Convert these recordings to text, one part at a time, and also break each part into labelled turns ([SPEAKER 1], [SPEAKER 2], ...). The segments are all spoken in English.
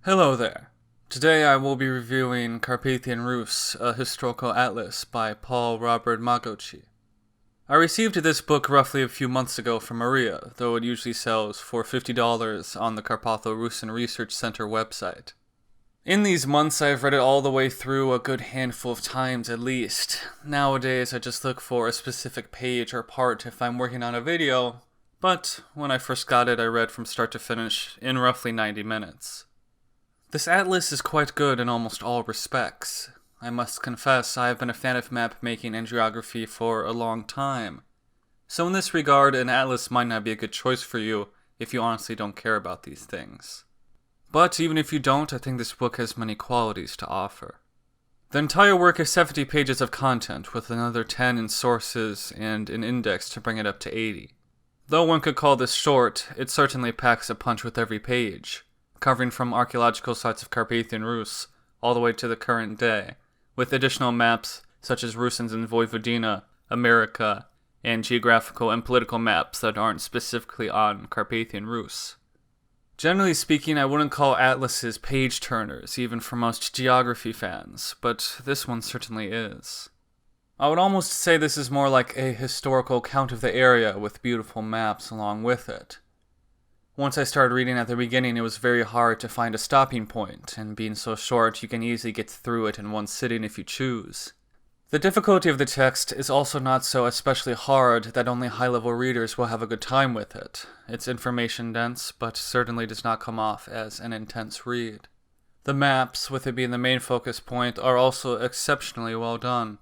[SPEAKER 1] Hello there. Today I will be reviewing Carpathian Rus, a historical atlas by Paul Robert Magochi. I received this book roughly a few months ago from Maria, though it usually sells for $50 on the Carpatho-Russian Research Center website. In these months I've read it all the way through a good handful of times at least. Nowadays I just look for a specific page or part if I'm working on a video, but when I first got it I read from start to finish in roughly 90 minutes. This atlas is quite good in almost all respects. I must confess I have been a fan of map making and geography for a long time. So in this regard, an atlas might not be a good choice for you if you honestly don't care about these things. But even if you don't, I think this book has many qualities to offer. The entire work is 70 pages of content, with another 10 in sources and an index to bring it up to 80. Though one could call this short, it certainly packs a punch with every page, covering from archaeological sites of Carpathian Rus all the way to the current day, with additional maps such as Rusins in Vojvodina, America, and geographical and political maps that aren't specifically on Carpathian Rus. Generally speaking, I wouldn't call atlases page-turners, even for most geography fans, but this one certainly is. I would almost say this is more like a historical account of the area with beautiful maps along with it. Once I started reading at the beginning, it was very hard to find a stopping point, and being so short, you can easily get through it in one sitting if you choose. The difficulty of the text is also not so especially hard that only high-level readers will have a good time with it. It's information-dense, but certainly does not come off as an intense read. The maps, with it being the main focus point, are also exceptionally well done.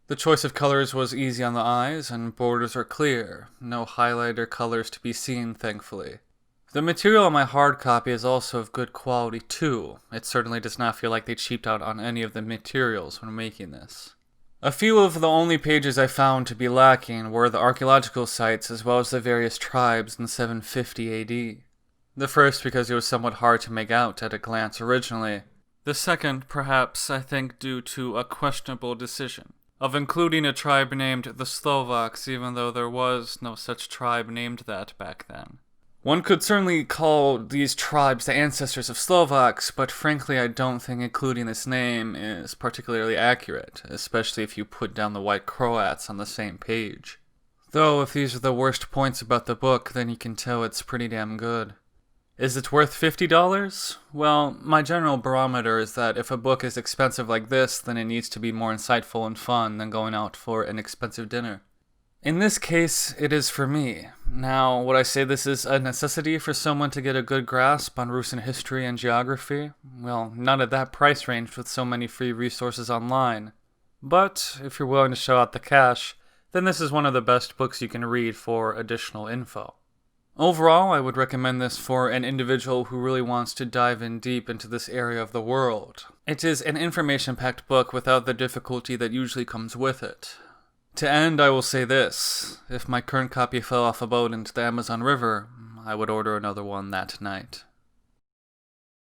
[SPEAKER 1] The choice of colors was easy on the eyes, and borders are clear. No highlighter colors to be seen, thankfully. The material on my hard copy is also of good quality too. It certainly does not feel like they cheaped out on any of the materials when making this. A few of the only pages I found to be lacking were the archaeological sites as well as the various tribes in 750 AD. The first because it was somewhat hard to make out at a glance originally. The second, perhaps, I think due to a questionable decision of including a tribe named the Slovaks even though there was no such tribe named that back then. One could certainly call these tribes the ancestors of Slovaks, but frankly I don't think including this name is particularly accurate, especially if you put down the white Croats on the same page. Though if these are the worst points about the book, then you can tell it's pretty damn good. Is it worth $50? Well, my general barometer is that if a book is expensive like this, then it needs to be more insightful and fun than going out for an expensive dinner. In this case, it is for me. Now, would I say this is a necessity for someone to get a good grasp on Russian history and geography? Well, not at that price range with so many free resources online. But, if you're willing to shell out the cash, then this is one of the best books you can read for additional info. Overall, I would recommend this for an individual who really wants to dive in deep into this area of the world. It is an information-packed book without the difficulty that usually comes with it. To end, I will say this. If my current copy fell off a boat into the Amazon River, I would order another one that night.